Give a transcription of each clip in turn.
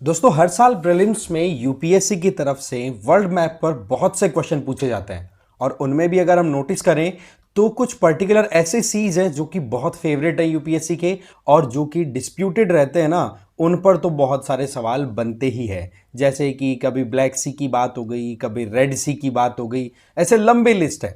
दोस्तों हर साल प्रीलिम्स में यूपीएससी की तरफ से वर्ल्ड मैप पर बहुत से क्वेश्चन पूछे जाते हैं और उनमें भी अगर हम नोटिस करें तो कुछ पर्टिकुलर ऐसे सीज हैं जो कि बहुत फेवरेट है यूपीएससी के और जो कि डिस्प्यूटेड रहते हैं ना। उन पर तो बहुत सारे सवाल बनते ही है। जैसे कि कभी ब्लैक सी की बात हो गई, कभी रेड सी की बात हो गई, ऐसे लंबे लिस्ट है।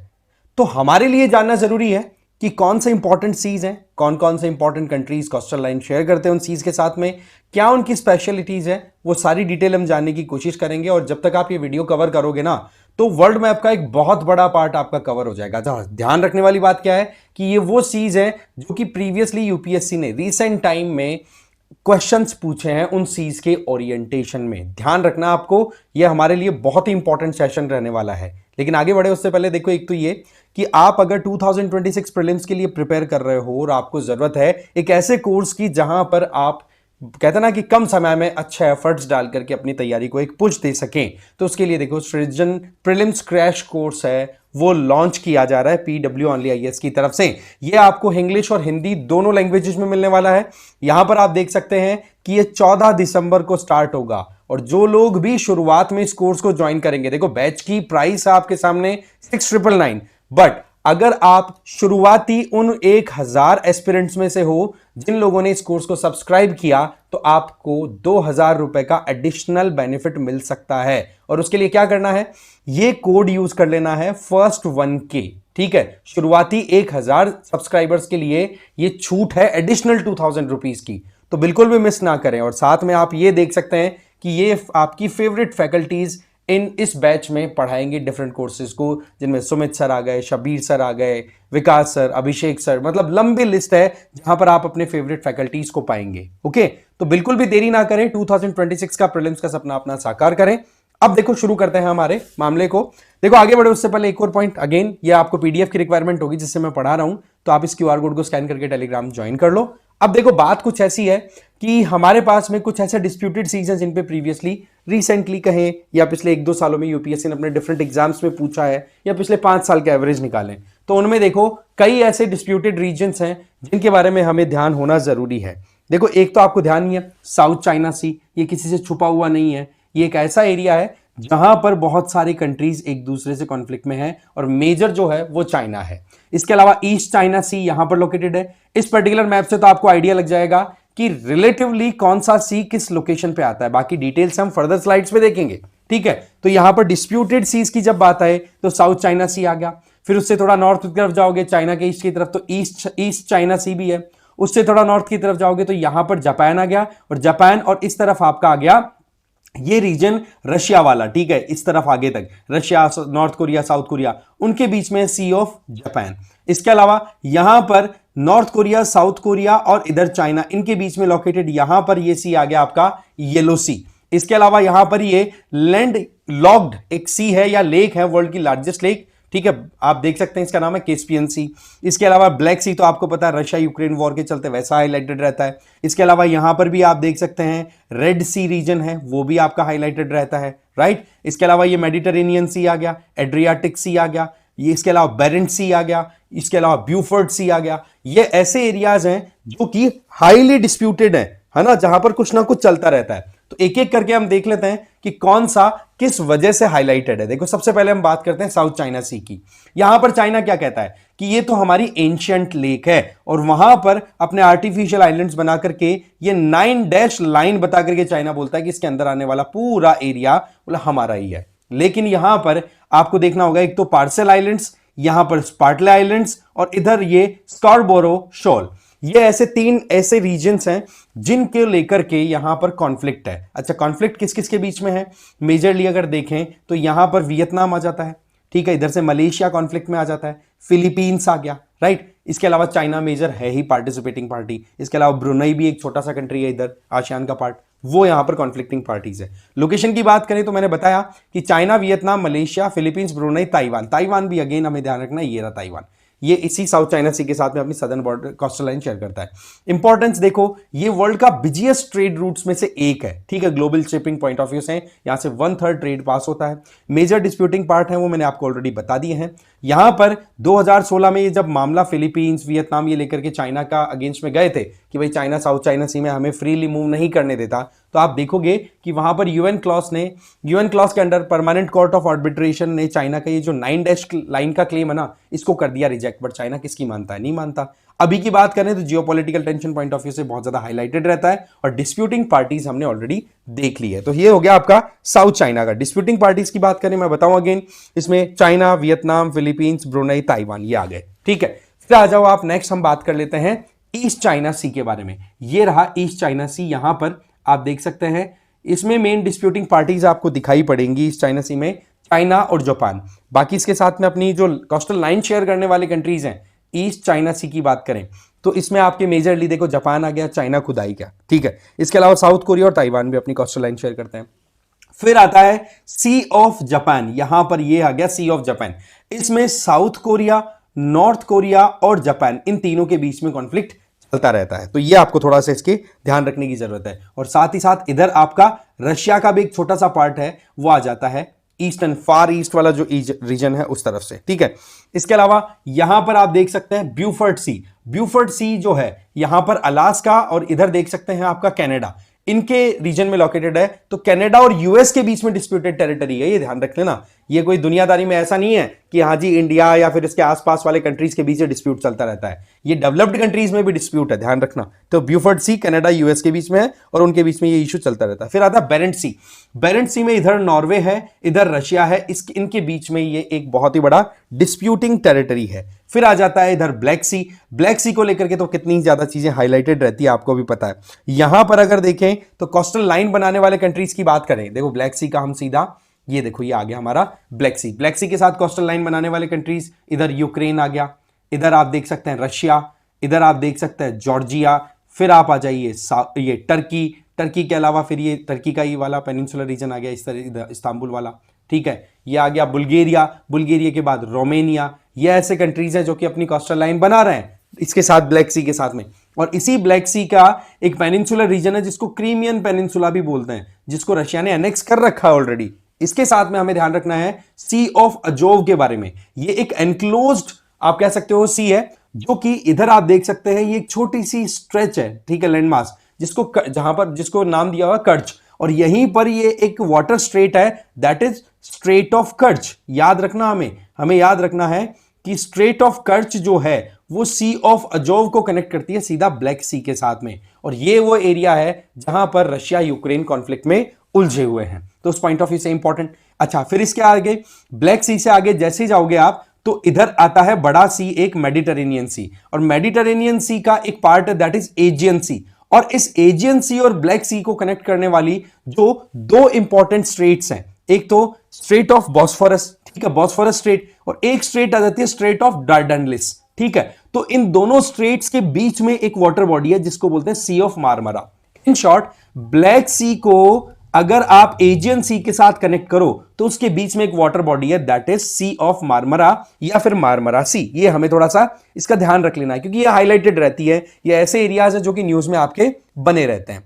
तो हमारे लिए जानना जरूरी है कि कौन से इंपॉर्टेंट सीज हैं, कौन कौन से important countries coastal line share करते हैं उन सीज के साथ में, क्या उनकी स्पेशलिटीज है, वो सारी डिटेल हम जानने की कोशिश करेंगे। और जब तक आप ये वीडियो कवर करोगे ना तो वर्ल्ड मैप का एक बहुत बड़ा पार्ट आपका कवर हो जाएगा। ध्यान रखने वाली बात क्या है कि ये वो सीज है जो कि प्रीवियसली यूपीएससी ने रिसेंट टाइम में क्वेश्चंस पूछे हैं उन सीज के ओरिएंटेशन में। ध्यान रखना आपको, यह हमारे लिए बहुत ही इंपॉर्टेंट सेशन रहने वाला है। लेकिन आगे बढ़े उससे पहले देखो, एक तो ये कि आप अगर 2026 प्रीलिम्स के लिए प्रिपेयर कर रहे हो और आपको जरूरत है एक ऐसे कोर्स की जहां पर आप कहते हैं ना कि कम समय में अच्छा एफर्ट्स डाल करके अपनी तैयारी को एक पुश दे सकें, तो उसके लिए देखो सृजन प्रीलिम्स क्रैश कोर्स है, वो लॉन्च किया जा रहा है पीडब्ल्यू ओनली आईएएस की तरफ से। ये आपको इंग्लिश और हिंदी दोनों लैंग्वेजेस में मिलने वाला है। यहां पर आप देख सकते हैं कि ये 14 दिसंबर को स्टार्ट होगा और जो लोग भी शुरुआत में इस कोर्स को ज्वाइन करेंगे, देखो बैच की प्राइस आपके सामने 6,999, बट अगर आप शुरुआती उन 1,000 एस्पिरेंट्स में से हो जिन लोगों ने इस कोर्स को सब्सक्राइब किया, तो आपको 2,000 रुपए का एडिशनल बेनिफिट मिल सकता है। और उसके लिए क्या करना है, ये कोड यूज कर लेना है फर्स्ट 1K। ठीक है, शुरुआती 1,000 सब्सक्राइबर्स के लिए ये छूट है एडिशनल 2,000 रुपीज की, तो बिल्कुल भी मिस ना करें। और साथ में आप ये देख सकते हैं कि ये आपकी फेवरेट फैकल्टीज इस बैच में पढ़ाएंगे डिफरेंट कोर्सेज को, जिनमें सुमित सर आ गए, शबीर सर आ गए, विकास सर, अभिषेक सर, मतलब लंबी लिस्ट है जहां पर आप अपने फेवरेट फैकल्टीज को पाएंगे। ओके, तो बिल्कुल भी देरी ना करें, 2026 का प्रीलिम्स का सपना अपना साकार करें। अब देखो शुरू करते हैं हमारे मामले को। देखो आगे बढ़े उससे पहले एक और पॉइंट, अगेन ये आपको पीडीएफ की रिक्वायरमेंट होगी जिससे मैं पढ़ा रहा हूं, तो आप इस क्यूआर कोड को स्कैन करके टेलीग्राम ज्वाइन कर लो। अब देखो बात कुछ ऐसी है कि हमारे पास में कुछ ऐसे डिस्प्यूटेड सीजन जिन पे प्रीवियसली रिसेंटली कहें या पिछले 1-2 सालों में यूपीएससी ने अपने डिफरेंट एग्जाम्स में पूछा है या पिछले 5 साल के एवरेज निकालें, तो उनमें देखो कई ऐसे डिस्प्यूटेड रीजन्स हैं जिनके बारे में हमें ध्यान होना जरूरी है। देखो एक तो आपको ध्यान नहीं है, साउथ चाइना सी, ये किसी से छुपा हुआ नहीं है, ये एक ऐसा एरिया है जहां पर बहुत सारी कंट्रीज एक दूसरे से कॉन्फ्लिक्ट में है और मेजर जो है वो चाइना है। इसके अलावा ईस्ट चाइना सी यहां पर लोकेटेड है। इस पर्टिकुलर मैप से तो आपको आइडिया लग जाएगा कि रिलेटिवली कौन सा सी किस लोकेशन पे आता है, बाकी डिटेल्स हम फर्दर स्लाइड्स में देखेंगे। ठीक है, तो यहां पर डिस्प्यूटेड सीज की जब बात आए तो साउथ चाइना सी आ गया, फिर उससे थोड़ा नॉर्थ की तरफ जाओगे चाइना के ईस्ट की तरफ तो ईस्ट चाइना सी भी है, उससे थोड़ा नॉर्थ की तरफ जाओगे तो यहां पर जापान आ गया, और जापान और इस तरफ आपका आ गया ये रीजन रशिया वाला। ठीक है, इस तरफ आगे तक Russia, north Korea, south Korea, उनके बीच में सी ऑफ जापान। इसके अलावा यहां पर नॉर्थ कोरिया, साउथ कोरिया और इधर चाइना, इनके बीच में लोकेटेड यहां पर ये सी आ गया आपका येलो सी। इसके अलावा यहां पर ये लैंड लॉक्ड एक सी है या लेक है, वर्ल्ड की लार्जेस्ट लेक। ठीक है, आप देख सकते हैं इसका नाम है कैस्पियन सी। इसके अलावा ब्लैक सी तो आपको पता है रशिया यूक्रेन वॉर के चलते वैसा हाईलाइटेड रहता है। इसके अलावा यहां पर भी आप देख सकते हैं रेड सी रीजन है, वो भी आपका हाईलाइटेड रहता है, राइट। इसके अलावा ये मेडिटेरेनियन सी आ गया, एड्रियाटिक सी आ गया, ये इसके अलावा बेरेंट सी आ गया, इसके अलावा ब्यूफोर्ड सी आ गया। ये ऐसे एरियाज हैं जो कि हाईली डिस्प्यूटेड है ना, जहां पर कुछ ना कुछ चलता रहता है। तो एक एक करके हम देख लेते हैं कि कौन सा किस वजह से हाईलाइटेड है। देखो सबसे पहले हम बात करते हैं साउथ चाइना सी की। यहां पर चाइना क्या कहता है कि ये तो हमारी एंशियंट लेक है और वहां पर अपने आर्टिफिशियल आइलैंड्स बना करके ये 9 डैश लाइन बता करके चाइना बोलता है कि इसके अंदर आने वाला पूरा एरिया बोला हमारा ही है। लेकिन यहां पर आपको देखना होगा, एक तो पार्सल आइलैंड्स, यहां पर स्पार्टले आइलैंड्स और इधर ये स्कॉरबोरो शोल, ये ऐसे 3 ऐसे रीजन्स हैं जिनके लेकर के यहां पर कॉन्फ्लिक्ट है। अच्छा, कॉन्फ्लिक्ट किस किस के बीच में है, मेजरली अगर देखें तो यहां पर वियतनाम आ जाता है। ठीक है, इधर से मलेशिया कॉन्फ्लिक्ट में आ जाता है, फिलीपींस आ गया, राइट। इसके अलावा चाइना मेजर है ही पार्टिसिपेटिंग पार्टी। इसके अलावा ब्रुनई भी एक छोटा सा कंट्री है इधर आसियान का पार्ट, वो यहां पर कॉन्फ्लिक्टिंग पार्टीज है। लोकेशन की बात करें तो मैंने बताया कि China, Vietnam, Malaysia, Philippines, Brunei, Taiwan. Taiwan भी अगेन हमें ध्यान रखना, ये रहा ताइवान, ये इसी साउथ चाइना सी के साथ में अपनी southern border coastal line share करता है। इंपॉर्टेंस देखो, ये वर्ल्ड का बिजिएस्ट ट्रेड रूट्स में से एक है। ठीक है, global shipping point of view से यहां से 1/3 ट्रेड पास होता है। मेजर डिस्प्यूटिंग पार्ट है वो मैंने आपको ऑलरेडी बता दिए हैं। यहां पर 2016 में ये जब मामला फिलीपींस, वियतनाम ये लेकर के चाइना का अगेंस्ट में गए थे कि भाई चाइना साउथ चाइना सी में हमें फ्रीली मूव नहीं करने देता, तो आप देखोगे कि वहां पर यूएन क्लॉज के under permanent court of arbitration ने चाइना का ये जो 9 डैश लाइन का क्लेम है ना, इसको कर दिया रिजेक्ट। बट चाइना किसकी मानता है? नहीं मानता। अभी की बात करें तो geopolitical tension point of view से बहुत ज्यादा हाईलाइटेड रहता है और डिस्प्यूटिंग पार्टीज हमने ऑलरेडी देख ली है। तो ये हो गया आपका साउथ चाइना का। डिस्प्यूटिंग पार्टीज की बात करें, मैं बताऊं अगेन, इसमें China, Vietnam, Philippines, Brunei, Taiwan, ये आ गए। ठीक है, फिर आ जाओ आप, नेक्स्ट हम बात कर लेते हैं ईस्ट चाइना सी के बारे में। ये रहा ईस्ट चाइना सी, यहां पर आप देख सकते हैं इसमें मेन डिस्प्यूटिंग पार्टीज आपको दिखाई पड़ेंगी ईस्ट चाइना सी में, चाइना और जापान। बाकी इसके साथ में अपनी जो कोस्टल लाइन शेयर करने वाले कंट्रीज हैं ईस्ट चाइना सी की बात करें तो इसमें आपके मेजरली देखो जापान आ गया, चाइना खुद आई गया। ठीक है, इसके अलावा साउथ कोरिया और ताइवान भी अपनी कोस्टल लाइन शेयर करते हैं। फिर आता है सी ऑफ जापान, यहां पर ये आ गया सी ऑफ जापान। इसमें साउथ कोरिया, नॉर्थ कोरिया और जापान, इन तीनों के बीच में कॉन्फ्लिक्ट चलता रहता है। तो ये आपको थोड़ा सा इसके ध्यान रखने की जरूरत है। और साथ ही साथ इधर आपका रशिया का भी एक छोटा सा पार्ट है, वो आ जाता है ईस्टर्न, फार ईस्ट वाला जो रीजन है उस तरफ से। ठीक है, इसके अलावा यहां पर आप देख सकते हैं ब्यूफर्ट सी। ब्यूफर्ट सी जो है यहां पर अलास्का और इधर देख सकते हैं आपका कनाडा, इनके रीजन में लोकेटेड है। तो कनाडा और यूएस के बीच में डिस्प्यूटेड टेरिटरी है, ये ध्यान रख लेना। ये कोई दुनियादारी में ऐसा नहीं है कि हाँ जी इंडिया या फिर इसके आसपास वाले कंट्रीज के बीच डिस्प्यूट चलता रहता है, ये डेवलप्ड कंट्रीज में भी डिस्प्यूट है, ध्यान रखना। तो ब्यूफर्ट सी कनाडा यूएस के बीच में है और उनके बीच में ये इशू चलता रहता है। फिर आता है बेरेंट सी। बेरेंट सी में इधर नॉर्वे है, इधर रशिया है, इनके बीच में ये एक बहुत ही बड़ा डिस्प्यूटिंग टेरिटरी है। फिर आ जाता है इधर ब्लैक सी। ब्लैक सी को लेकर के तो कितनी ज्यादा चीजें हाईलाइटेड रहती है, आपको भी पता है। यहां पर अगर देखें तो कोस्टल लाइन बनाने वाले कंट्रीज की बात करें, देखो ब्लैक सी का हम सीधा ये देखो ये आ गया हमारा ब्लैक सी। ब्लैक सी के साथ कोस्टल लाइन बनाने वाले कंट्रीज, इधर यूक्रेन आ गया, इधर आप देख सकते हैं रशिया, इधर आप देख सकते हैं जॉर्जिया। फिर आप आ जाइए ये टर्की, टर्की के अलावा फिर ये टर्की का ये वाला पेनिनसुलर रीजन आ गया, इस तरह इस्तांबुल वाला। ठीक है, ये आ गया बुल्गारिया, बुल्गारिया के बाद रोमेनिया। ये ऐसे कंट्रीज हैं जो कि अपनी कोस्टल लाइन बना रहे हैं इसके साथ, ब्लैक सी के साथ में। और इसी ब्लैक सी का एक पेनिनसुलर रीजन है जिसको क्रीमियन पेनिनसुला भी बोलते हैं, जिसको रशिया ने एनेक्स कर रखा है ऑलरेडी। इसके साथ में हमें ध्यान रखना है सी ऑफ अजोव के बारे में। ये एक एनक्लोज्ड आप कह सकते हो सी है, जो कि इधर आप देख सकते हैं ये एक छोटी सी स्ट्रेच है, ठीक है, लैंडमास, जिसको जहां पर जिसको नाम दिया हुआ कर्च। और यहीं पर ये एक वाटर स्ट्रेट है, दैट इज स्ट्रेट ऑफ कर्च। याद रखना, हमें याद रखना है कि स्ट्रेट ऑफ कर्च जो है वो सी ऑफ अजोव को कनेक्ट करती है सीधा ब्लैक सी के साथ में। और ये वो एरिया है जहां पर रशिया यूक्रेन कॉन्फ्लिक्ट में उलझे हुए हैं, तो उस पॉइंट ऑफ व्यू से इंपॉर्टेंट। अच्छा, फिर इसके आगे ब्लैक सी से आगे जैसे ही जाओगे आप तो इधर आता है बड़ा सी, एक मेडिटेरेनियन सी। और मेडिटेरेनियन सी का एक पार्ट है दैट इज एजियन सी। और इस एजियन सी और ब्लैक सी को कनेक्ट करने वाली जो दो इंपॉर्टेंट स्ट्रेट्स हैं, एक तो स्ट्रेट ऑफ बॉस्फोरस, ठीक है, बॉस्फोरस स्ट्रेट, और एक स्ट्रेट आ जाती है स्ट्रेट ऑफ डार्डेनलिस। ठीक है, तो इन दोनों स्ट्रेट्स के बीच में एक वाटर बॉडी है जिसको बोलते हैं Sea of Marmara. In short, Black Sea को अगर आप एजियन सी के साथ कनेक्ट करो तो उसके बीच में एक वाटर बॉडी है that is Sea of Marmara या फिर मार्मरा सी। ये हमें थोड़ा सा इसका ध्यान रख लेना है क्योंकि ये हाईलाइटेड रहती है, ये ऐसे एरियाज है जो कि न्यूज में आपके बने रहते हैं।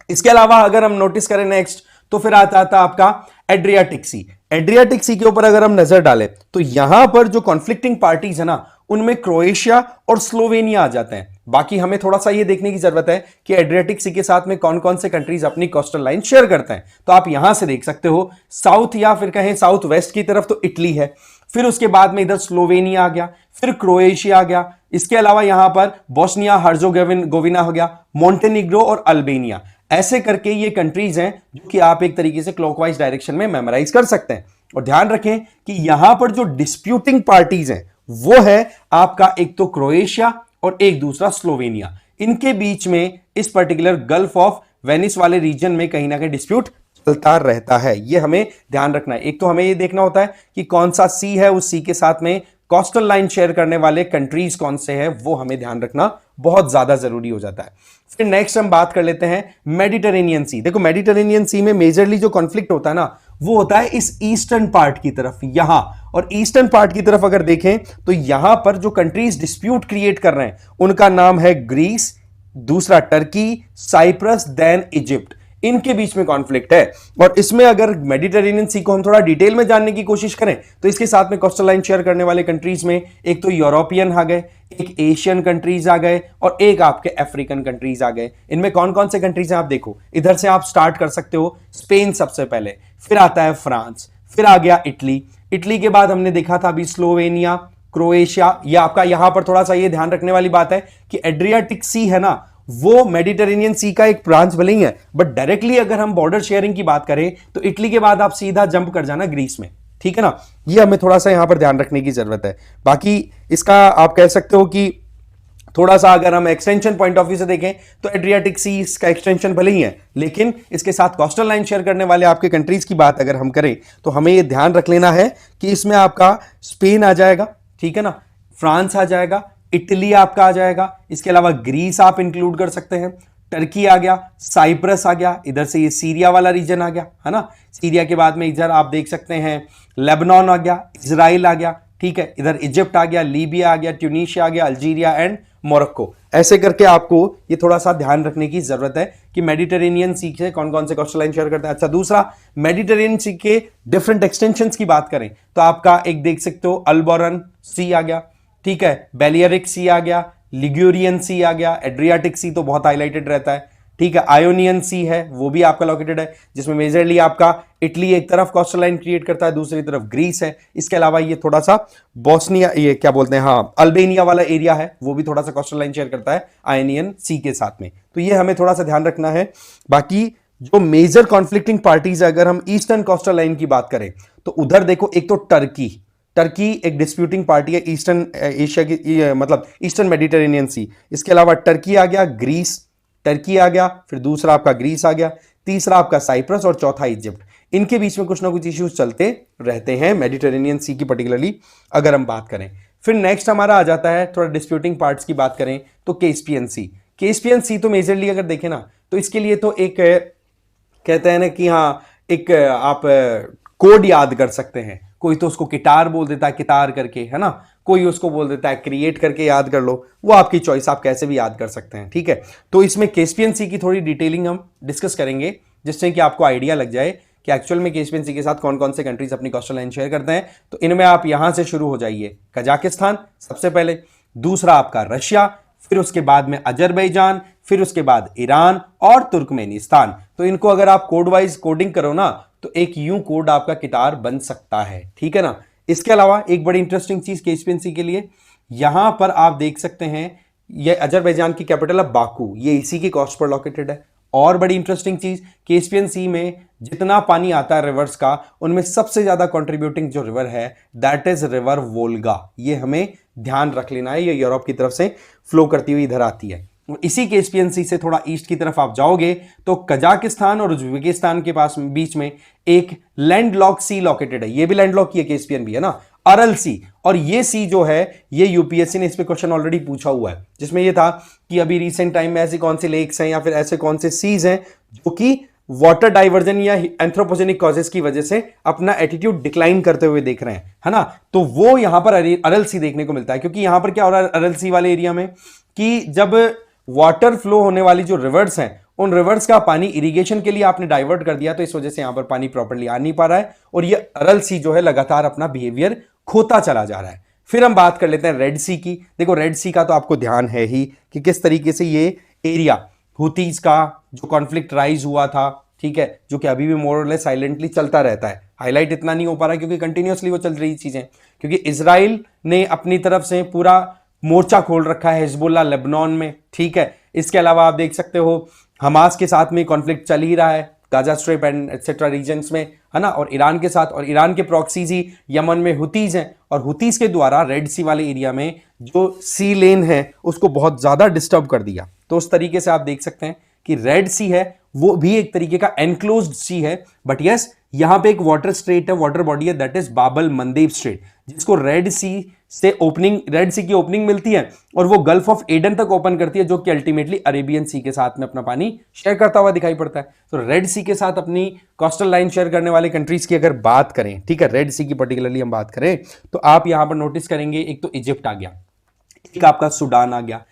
इसके अलावा अगर हम नोटिस करें नेक्स्ट, तो फिर आता आपका एड्रियाटिक सी। एड्रियाटिक सी के ऊपर अगर हम नजर डालें तो यहां पर जो कॉन्फ्लिक्टिंग पार्टीज है ना, उनमें क्रोएशिया और स्लोवेनिया आ जाते हैं। बाकी हमें थोड़ा सा ये देखने की जरूरत है कि एड्रियाटिक सी के साथ में कौन कौन से कंट्रीज अपनी कोस्टल लाइन शेयर करते हैं। तो आप यहां से देख सकते हो, साउथ या फिर कहें साउथ वेस्ट की तरफ तो इटली है, फिर उसके बाद में इधर स्लोवेनिया आ गया, फिर क्रोएशिया आ गया। इसके अलावा यहां पर बोस्निया हर्जोगोविना हो गया, मोंटेनिग्रो और अल्बेनिया। ऐसे करके ये कंट्रीज हैं जो कि आप एक तरीके से क्लॉकवाइज डायरेक्शन में मेमोराइज कर सकते हैं। और ध्यान रखें कि यहां पर जो डिस्प्यूटिंग पार्टीज हैं वो है आपका एक तो क्रोएशिया और एक दूसरा स्लोवेनिया। इनके बीच में इस पर्टिकुलर गल्फ ऑफ वेनिस वाले रीजन में कहीं ना कहीं डिस्प्यूट चलता रहता है, ये हमें ध्यान रखना है। एक तो हमें ये देखना होता है कि कौन सा सी है, उस सी के साथ में कोस्टल लाइन शेयर करने वाले कंट्रीज कौन से हैं, वो हमें ध्यान रखना बहुत ज्यादा जरूरी हो जाता है। फिर नेक्स्ट हम बात कर लेते हैं मेडिटेरेनियन सी। देखो मेडिटेरेनियन सी में मेजरली जो कॉन्फ्लिक्ट होता है ना, वो होता है इस ईस्टर्न पार्ट की तरफ यहां। और ईस्टर्न पार्ट की तरफ अगर देखें तो यहां पर जो कंट्रीज डिस्प्यूट क्रिएट कर रहे हैं उनका नाम है ग्रीस, दूसरा टर्की, साइप्रस, देन इजिप्ट। इनके बीच में कॉन्फ्लिक्ट है। और इसमें अगर मेडिटेरेनियन सी को हम थोड़ा डिटेल में जानने की कोशिश करें तो इसके साथ में कोस्टल लाइन शेयर करने वाले कंट्रीज में एक तो यूरोपियन आ गए, एक एशियन कंट्रीज आ गए और एक आपके अफ्रीकन कंट्रीज आ गए। इनमें कौन कौन से कंट्रीज हैं आप देखो, इधर से आप स्टार्ट कर सकते हो। स्पेन सबसे पहले, फिर आता है फ्रांस, फिर आ गया इटली। इटली के बाद हमने देखा था अभी स्लोवेनिया, क्रोएशिया। ये आपका यहां पर थोड़ा सा ये ध्यान रखने वाली बात है कि एड्रियाटिक सी है ना, वो मेडिटेरेनियन सी का एक ब्रांच भले ही है, बट डायरेक्टली अगर हम बॉर्डर शेयरिंग की बात करें तो इटली के बाद आप सीधा जंप कर जाना ग्रीस में, ठीक है ना। ये हमें थोड़ा सा यहां पर ध्यान रखने की जरूरत है। बाकी इसका आप कह सकते हो कि थोड़ा सा अगर हम एक्सटेंशन पॉइंट ऑफ व्यू से देखें तो एड्रियाटिक सी इसका एक्सटेंशन भले ही है, लेकिन इसके साथ कोस्टल लाइन शेयर करने वाले आपके कंट्रीज की बात अगर हम करें तो हमें यह ध्यान रख लेना है कि इसमें आपका स्पेन आ जाएगा, ठीक है ना, फ्रांस आ जाएगा, इटली आपका आ जाएगा, इसके अलावा ग्रीस आप इंक्लूड कर सकते हैं, टर्की आ गया, साइप्रस आ गया, इधर से ये सीरिया वाला रीजन आ गया, है ना। सीरिया के बाद में इधर आप देख सकते हैं लेबनान आ गया, इजराइल आ गया, ठीक है, इधर इजिप्ट आ गया, लीबिया आ गया, ट्यूनीशिया आ गया, अल्जीरिया एंड मोरक्को। ऐसे करके आपको ये थोड़ा सा ध्यान रखने की जरूरत है कि मेडिटेरेनियन सी से कौन कौन से कोस्टल लाइन शेयर करते हैं। अच्छा, दूसरा मेडिटेरेनियन सी के डिफरेंट एक्सटेंशंस की बात करें तो आपका एक देख सकते हो अल्बोरन सी आ गया, ठीक है, बेलियरिक सी आ गया, लिग्यूरियन सी आ गया, एड्रियाटिक सी तो बहुत हाईलाइटेड रहता है, ठीक है, आयोनियन सी है वो भी आपका लोकेटेड है, जिसमें मेजरली आपका इटली एक तरफ कोस्टल लाइन क्रिएट करता है, दूसरी तरफ ग्रीस है। इसके अलावा ये थोड़ा सा बोस्निया, ये क्या बोलते हैं, हाँ, अल्बेनिया वाला एरिया है, वो भी थोड़ा सा कोस्टल लाइन शेयर करता है आयोनियन सी के साथ में। तो ये हमें थोड़ा सा ध्यान रखना है। बाकी जो मेजर कॉन्फ्लिक्टिंग पार्टीज है, अगर हम ईस्टर्न कोस्टल लाइन की बात करें तो उधर देखो, एक तो टर्की एक डिस्प्यूटिंग पार्टी है ईस्टर्न एशिया की, मतलब ईस्टर्न मेडिटेरेनियन सी। इसके अलावा टर्की आ गया, ग्रीस, टर्की आ गया, फिर दूसरा आपका ग्रीस आ गया, तीसरा आपका साइप्रस और चौथा इजिप्ट। इनके बीच में कुछ ना कुछ इश्यूज चलते रहते हैं मेडिटेरेनियन सी की पर्टिकुलरली अगर हम बात करें। फिर नेक्स्ट हमारा आ जाता है, थोड़ा डिस्प्यूटिंग पार्ट्स की बात करें तो कैस्पियन सी। कैस्पियन सी तो मेजरली अगर देखें ना तो इसके लिए तो एक कहते हैं ना कि हाँ, एक आप कोड याद कर सकते हैं। कोई तो उसको किटार बोल देता है, कितार करके, है ना, कोई उसको बोल देता है क्रिएट करके याद कर लो, वो आपकी चॉइस, आप कैसे भी याद कर सकते हैं, ठीक है। तो इसमें कैस्पियन सी की थोड़ी डिटेलिंग हम डिस्कस करेंगे जिससे कि आपको आइडिया लग जाए कि एक्चुअल में कैस्पियन सी के साथ कौन कौन से कंट्रीज अपनी कोस्टल लाइन शेयर करते हैं। तो इनमें आप यहां से शुरू हो जाइए, कजाकिस्तान सबसे पहले, दूसरा आपका रशिया, फिर उसके बाद में अजरबैजान, फिर उसके बाद ईरान और तुर्कमेनिस्तान। तो इनको अगर आप कोड वाइज कोडिंग करो ना तो एक यूं कोड आपका कितार बन सकता है, ठीक है ना। इसके अलावा एक बड़ी इंटरेस्टिंग चीज कैस्पियन सी के लिए, यहां पर आप देख सकते हैं ये अजरबैजान की कैपिटल है बाकू, ये इसी की कोस्ट पर लोकेटेड है। और बड़ी इंटरेस्टिंग चीज, कैस्पियन सी में जितना पानी आता है रिवर्स का, उनमें सबसे ज्यादा कंट्रीब्यूटिंग जो रिवर है दैट इज रिवर वोल्गा। ये हमें ध्यान रख लेना है, ये यूरोप की तरफ से फ्लो करती हुई इधर आती है। इसी कैस्पियन सी से थोड़ा ईस्ट की तरफ आप जाओगे तो कजाकिस्तान और उज्बेकिस्तान के पास बीच में एक लैंडलॉक सी लोकेटेड है, ये भी लैंडलॉक की है, कैस्पियन भी है ना, अरल सी। और ये सी जो है, ये यूपीएससी ने इस पे क्वेश्चन ऑलरेडी पूछा हुआ है, जिसमें ये था कि अभी रिसेंट टाइम में ऐसी कौन सी लेक्स हैं या फिर ऐसे कौन से सीज हैं जो कि वाटर डाइवर्जन या एंथ्रोपोजेनिक कॉजेस की वजह से अपना एटीट्यूड डिक्लाइन करते हुए देख रहे हैं, है ना। तो वो यहां पर अरल सी देखने को मिलता है, क्योंकि यहां पर क्या हो रहा है अरल सी वाले एरिया में कि जब वाटर फ्लो होने वाली जो रिवर्स हैं, उन रिवर्स का पानी इरिगेशन के लिए आपने डाइवर्ट कर दिया, तो इस वजह से यहां पर पानी प्रॉपर्ली आ नहीं पा रहा है और ये अरल सी जो है लगातार अपना बिहेवियर खोता चला जा रहा है। फिर हम बात कर लेते हैं रेड सी की। देखो रेड सी का तो आपको ध्यान है ही कि किस तरीके से ये एरिया हुतीज का जो कॉन्फ्लिक्ट राइज हुआ था, ठीक है, जो कि अभी भी मोर और लेस साइलेंटली चलता रहता है। हाईलाइट इतना नहीं हो पा रहा क्योंकि कंटिन्यूअसली वो चल रही चीजें, क्योंकि इजराइल ने अपनी तरफ से पूरा मोर्चा खोल रखा है हिजबुल्लाह लेबनान में, ठीक है। इसके अलावा आप देख सकते हो हमास के साथ में कॉन्फ्लिक्ट चल ही रहा है Gaza Strip and etcetera regions में, है ना, और ईरान के साथ, और ईरान के प्रॉक्सीज ही यमन में हुतीज हैं, और हुतीज के द्वारा रेड सी वाले एरिया में जो सी लेन है उसको बहुत ज्यादा डिस्टर्ब कर दिया। तो उस तरीके से आप देख सकते हैं कि रेड सी है वो भी एक तरीके का एनक्लोज्ड सी है, बट यस यहां पे एक वाटर स्ट्रेट है, वाटर बॉडी है, दैट इज बाबल मंदेब स्ट्रेट, जिसको रेड सी से ओपनिंग, रेड सी की ओपनिंग मिलती है और वो गल्फ ऑफ एडन तक ओपन करती है, जो कि अल्टीमेटली अरेबियन सी के साथ में अपना पानी शेयर करता हुआ दिखाई पड़ता है। तो रेड सी के साथ अपनी कोस्टल लाइन शेयर करने वाले कंट्रीज की अगर बात करें, ठीक है, रेड सी की पर्टिकुलरली हम बात करें तो आप यहां पर नोटिस करेंगे एक तो इजिप्ट आ गया, एक आपका सूडान आ गया,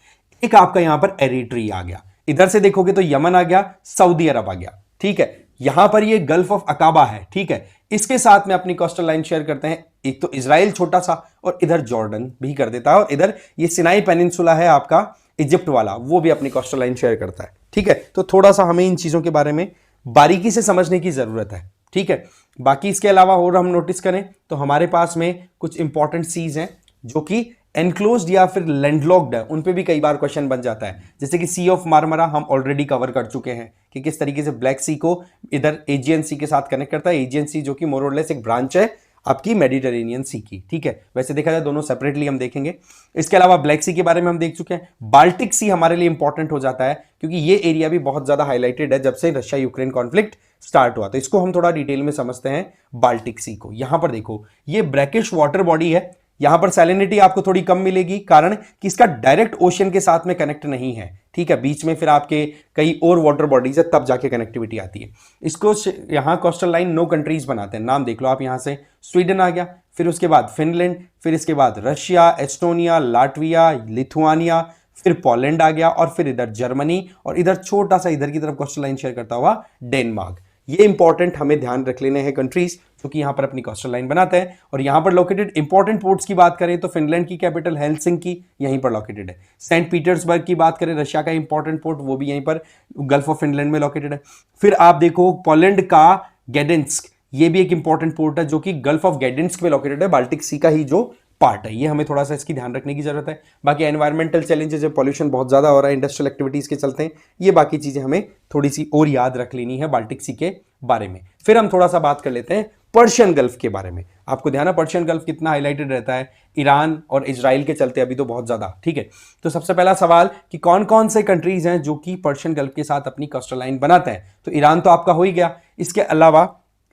एक आपका यहां पर एरिट्री आ गया, इधर से देखोगे तो यमन आ गया, सऊदी अरब आ गया, ठीक है। यहां पर ये गल्फ ऑफ अकाबा है, ठीक है। इसके साथ में अपनी कोस्टल लाइन शेयर करते हैं, एक तो इजराइल छोटा सा और इधर जॉर्डन भी कर देता है, और इधर ये सिनाई पेनिनसुला है आपका इजिप्ट वाला, वो भी अपनी कोस्टल लाइन शेयर करता है, ठीक है। तो थोड़ा सा हमें इन चीजों के बारे में बारीकी से समझने की जरूरत है, ठीक है। बाकी इसके अलावा और हम नोटिस करें तो हमारे पास में कुछ इंपॉर्टेंट सीज हैं जो कि एनक्लोज्ड या फिर लैंडलॉक्ड है, उन पे भी कई बार क्वेश्चन बन जाता है। जैसे कि सी ऑफ मारमरा हम ऑलरेडी कवर कर चुके हैं कि किस तरीके से ब्लैक सी को इधर एजियन सी के साथ कनेक्ट करता है। एजियन सी जो कि मोर और लेस एक ब्रांच है आपकी मेडिटेरेनियन सी की, ठीक है। वैसे देखा जाए दोनों सेपरेटली हम देखेंगे। इसके अलावा ब्लैक सी के बारे में हम देख चुके हैं। बाल्टिक सी हमारे लिए इंपॉर्टेंट हो जाता है क्योंकि ये एरिया भी बहुत ज्यादा हाईलाइटेड है जब से रशिया यूक्रेन कॉन्फ्लिक्ट स्टार्ट हुआ, तो इसको हम थोड़ा डिटेल में समझते हैं बाल्टिक सी को। यहां पर देखो ये ब्रैकिश वाटर बॉडी है, यहां पर सैलिनिटी आपको थोड़ी कम मिलेगी, कारण कि इसका डायरेक्ट ओशन के साथ में कनेक्ट नहीं है, ठीक है। बीच में फिर आपके कई और वाटर बॉडीज है, तब जाके कनेक्टिविटी आती है। इसको यहां कोस्टल लाइन 9 कंट्रीज बनाते हैं, नाम देख लो आप यहां से। स्वीडन आ गया, फिर उसके बाद फिनलैंड, फिर इसके बाद रशिया, एस्टोनिया, लाटविया, लिथुआनिया, फिर पोलैंड आ गया, और फिर इधर जर्मनी, और इधर छोटा सा इधर की तरफ कोस्टल लाइन शेयर करता हुआ डेनमार्क। ये इंपॉर्टेंट हमें ध्यान रख लेने हैं कंट्रीज जो कि यहां पर अपनी कोस्टल लाइन बनाते हैं। और यहां पर लोकेटेड इंपॉर्टेंट पोर्ट्स की बात करें तो फिनलैंड की कैपिटल हेलसिंकी यहीं पर लोकेटेड है। सेंट पीटर्सबर्ग की बात करें, रशिया का इंपॉर्टेंट पोर्ट, वो भी यहीं पर गल्फ ऑफ फिनलैंड में लोकेटेड है। फिर आप देखो पोलैंड का गैडेंस्क, ये भी एक इंपॉर्टेंट पोर्ट है जो कि गल्फ ऑफ गैडेंस्क में लोकेटेड है, बाल्टिक सी का ही जो पार्ट है। ये हमें थोड़ा सा इसकी ध्यान रखने की जरूरत है। बाकी एनवायरमेंटल चैलेंजेस है, पॉल्यूशन बहुत ज्यादा हो रहा है इंडस्ट्रियल एक्टिविटीज के चलते हैं, ये बाकी चीजें हमें थोड़ी सी और याद रख लेनी है बाल्टिक सी के बारे में। फिर हम थोड़ा सा बात कर लेते हैं पर्शियन गल्फ के बारे में। आपको ध्यान है पर्शियन गल्फ कितना हाईलाइटेड रहता है ईरान और इजराइल के चलते अभी तो बहुत ज्यादा, ठीक है। तो सबसे पहला सवाल कि कौन कौन से कंट्रीज हैं जो कि पर्शियन गल्फ के साथ अपनी कोस्टल लाइन बनाते हैं। तो ईरान तो आपका हो ही गया, इसके अलावा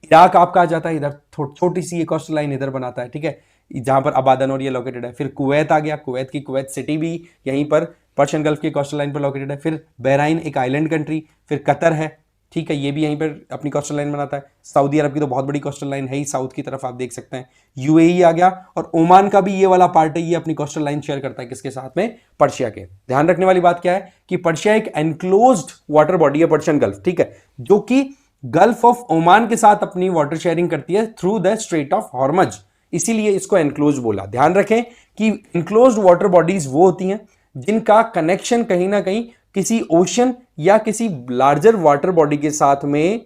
इराक आपका आ जाता है, इधर छोटी सी कोस्टल लाइन इधर बनाता है, ठीक है, जहां पर अबादन और ये लोकेटेड है। फिर कुवैत आ गया, कुवैत की कुवैत सिटी भी यहीं पर पर्शियन गल्फ की कोस्टल लाइन पर लोकेटेड है। फिर बहराइन एक आइलैंड कंट्री, फिर कतर है, ठीक है, ये भी यहीं पर अपनी कोस्टल लाइन बनाता है। सऊदी अरब की तो बहुत बड़ी कोस्टल लाइन है ही, साउथ की तरफ आप देख सकते हैं। यूएई आ गया, और ओमान का भी ये वाला पार्ट है, ये अपनी कोस्टल लाइन शेयर करता है किसके साथ में, पर्शिया के। ध्यान रखने वाली बात क्या है कि पर्शिया एक एनक्लोज्ड वाटर बॉडी है पर्शियन गल्फ, ठीक है, जो कि गल्फ ऑफ ओमान के साथ अपनी वाटर शेयरिंग करती है थ्रू द स्ट्रेट ऑफ हॉर्मज, इसीलिए इसको एनक्लोज बोला। ध्यान रखें कि एनक्लोज्ड वाटर बॉडीज वो होती हैं जिनका कनेक्शन कहीं ना कहीं किसी ओशन या किसी लार्जर वाटर बॉडी के साथ में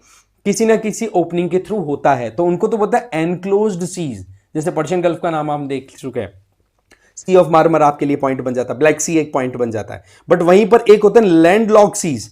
किसी ना किसी ओपनिंग के थ्रू होता है, तो उनको तो बोलता है एनक्लोज्ड सीज। जैसे पर्शियन गल्फ का नाम हम देख चुके हैं, सी ऑफ मार्मर आपके लिए पॉइंट बन जाता है, ब्लैक सी एक पॉइंट बन जाता है। बट वहीं पर एक होते हैं लैंड लॉक सीज,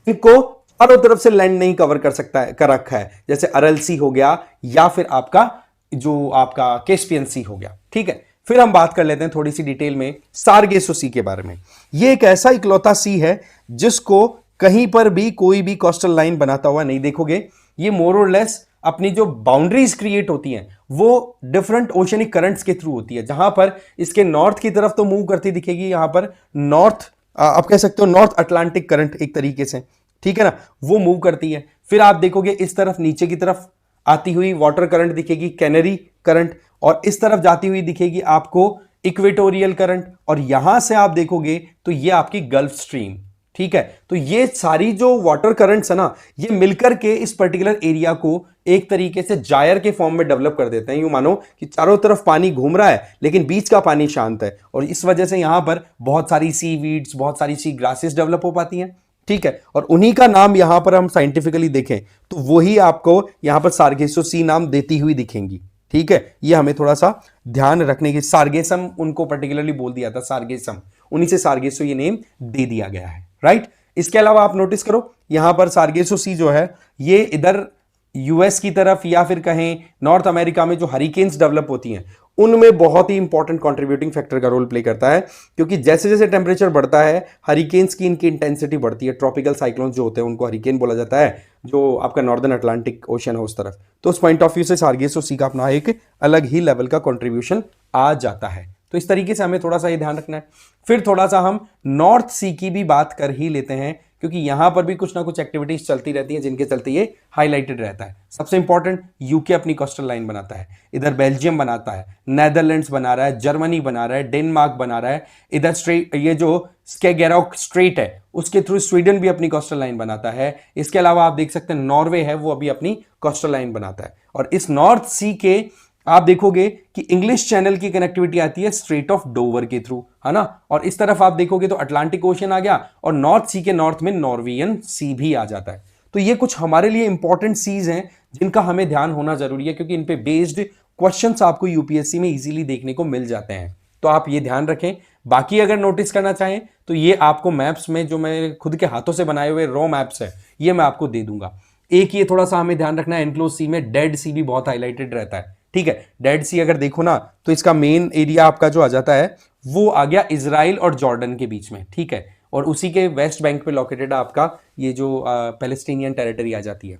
जिनको चारों तरफ से लैंड नहीं कवर कर सकता है, कर रखा है, जैसे अरल सी हो गया या फिर आपका जो आपका कैस्पियन सी हो गया, ठीक है। फिर हम बात कर लेते हैं थोड़ी सी डिटेल में सारगेसो सी के बारे में। यह एक ऐसा इकलौता सी है जिसको कहीं पर भी कोई भी कोस्टल लाइन बनाता हुआ नहीं देखोगे। ये मोर और लेस अपनी जो बाउंड्रीज क्रिएट होती हैं वो डिफरेंट ओशनिक करंट्स के थ्रू होती है, जहां पर इसके नॉर्थ की तरफ तो मूव करती दिखेगी, यहां पर नॉर्थ आप कह सकते हो नॉर्थ अटलांटिक करंट एक तरीके से, ठीक है ना, वो मूव करती है। फिर आप देखोगे इस तरफ नीचे की तरफ आती हुई वाटर करंट दिखेगी, कैनरी करंट, और इस तरफ जाती हुई दिखेगी आपको इक्वेटोरियल करंट, और यहां से आप देखोगे तो ये आपकी गल्फ स्ट्रीम, ठीक है। तो ये सारी जो वाटर करंट्स है ना, ये मिलकर के इस पर्टिकुलर एरिया को एक तरीके से जायर के फॉर्म में डेवलप कर देते हैं। यूं मानो कि चारों तरफ पानी घूम रहा है लेकिन बीच का पानी शांत है, और इस वजह से यहां पर बहुत सारी सी वीड्स, बहुत सारी सी ग्रासेस डेवलप हो पाती हैं, ठीक है। और उन्हीं का नाम यहां पर हम साइंटिफिकली देखें तो वही आपको यहां पर सार्गेसो सी नाम देती हुई दिखेंगी, ठीक है। ये हमें थोड़ा सा ध्यान रखने की, सार्गेसम उनको पर्टिकुलरली बोल दिया था, सार्गेसम, उन्हीं से सार्गेसो ये नेम दे दिया गया है, राइट। इसके अलावा आप नोटिस करो यहां पर सार्गेसो सी जो है ये इधर यूएस की तरफ या फिर कहें नॉर्थ अमेरिका में जो हरिकेन्स डेवलप होती हैं उनमें बहुत ही इंपॉर्टेंट कंट्रीब्यूटिंग फैक्टर का रोल प्ले करता है, क्योंकि जैसे जैसे टेम्परेचर बढ़ता है हरिकेन्स की इनकी इंटेंसिटी बढ़ती है। ट्रॉपिकल साइक्लोन जो होते हैं उनको हरिकेन बोला जाता है, जो आपका नॉर्दर्न अटलांटिक ओशन है उस तरफ। तो उस पॉइंट ऑफ व्यू से सार्गेसो सी का अपना एक अलग ही लेवल का कंट्रीब्यूशन आ जाता है। तो इस तरीके से हमें थोड़ा सा ये ध्यान रखना है। फिर थोड़ा सा हम नॉर्थ सी की भी बात कर ही लेते हैं, क्योंकि यहां पर भी कुछ ना कुछ एक्टिविटीज चलती रहती है जिनके चलते ये हाईलाइटेड रहता है। सबसे इंपॉर्टेंट, यूके अपनी कोस्टल लाइन बनाता है, इधर बेल्जियम बनाता है, नेदरलैंड्स बना रहा है, जर्मनी बना रहा है, डेनमार्क बना रहा है, इधर स्ट्रेट ये जो स्केगेरोक स्ट्रेट है उसके थ्रू स्वीडन भी अपनी कोस्टल लाइन बनाता है। इसके अलावा आप देख सकते हैं नॉर्वे है, वो अभी अपनी कोस्टल लाइन बनाता है। और इस नॉर्थ सी के आप देखोगे कि इंग्लिश चैनल की कनेक्टिविटी आती है स्ट्रेट ऑफ डोवर के थ्रू, है ना। और इस तरफ आप देखोगे तो अटलांटिक ओशन आ गया, और नॉर्थ सी के नॉर्थ में नॉर्वियन सी भी आ जाता है। तो ये कुछ हमारे लिए इंपॉर्टेंट सीज हैं जिनका हमें ध्यान होना जरूरी है, क्योंकि इन पे बेस्ड क्वेश्चंस आपको यूपीएससी में इजीली देखने को मिल जाते हैं। तो आप ये ध्यान रखें। बाकी अगर नोटिस करना चाहें तो ये आपको मैप्स में जो मैं खुद के हाथों से बनाए हुए रॉ मैप्स है ये मैं आपको दे दूंगा। एक ये थोड़ा सा हमें ध्यान रखना है, एनक्लोज सी में डेड सी भी बहुत हाईलाइटेड रहता है, ठीक है। डेड सी अगर देखो ना तो इसका मेन एरिया आपका जो आ जाता है वो आ गया इजराइल और जॉर्डन के बीच में, ठीक है। और उसी के वेस्ट बैंक पे लोकेटेड आपका ये जो पैलेस्टीनियन टेरिटरी आ जाती है।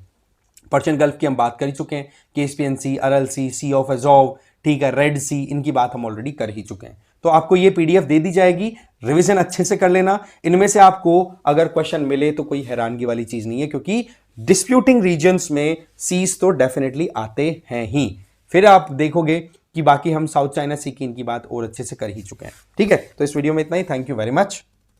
पर्शियन गल्फ की हम बात कर ही चुके हैं, Caspian Sea, Aral Sea, Sea of Azov, ठीक है, रेड सी, इनकी बात हम ऑलरेडी कर ही चुके हैं। तो आपको ये पीडीएफ दे दी जाएगी, रिवीजन अच्छे से कर लेना। इनमें से आपको अगर क्वेश्चन मिले तो कोई हैरानगी वाली चीज नहीं है, क्योंकि डिस्प्यूटिंग रीजन्स में सीज तो डेफिनेटली आते हैं ही। फिर आप देखोगे कि बाकी हम साउथ चाइना सी की इनकी बात और अच्छे से कर ही चुके हैं, ठीक है। तो इस वीडियो में इतना ही। Thank you very much.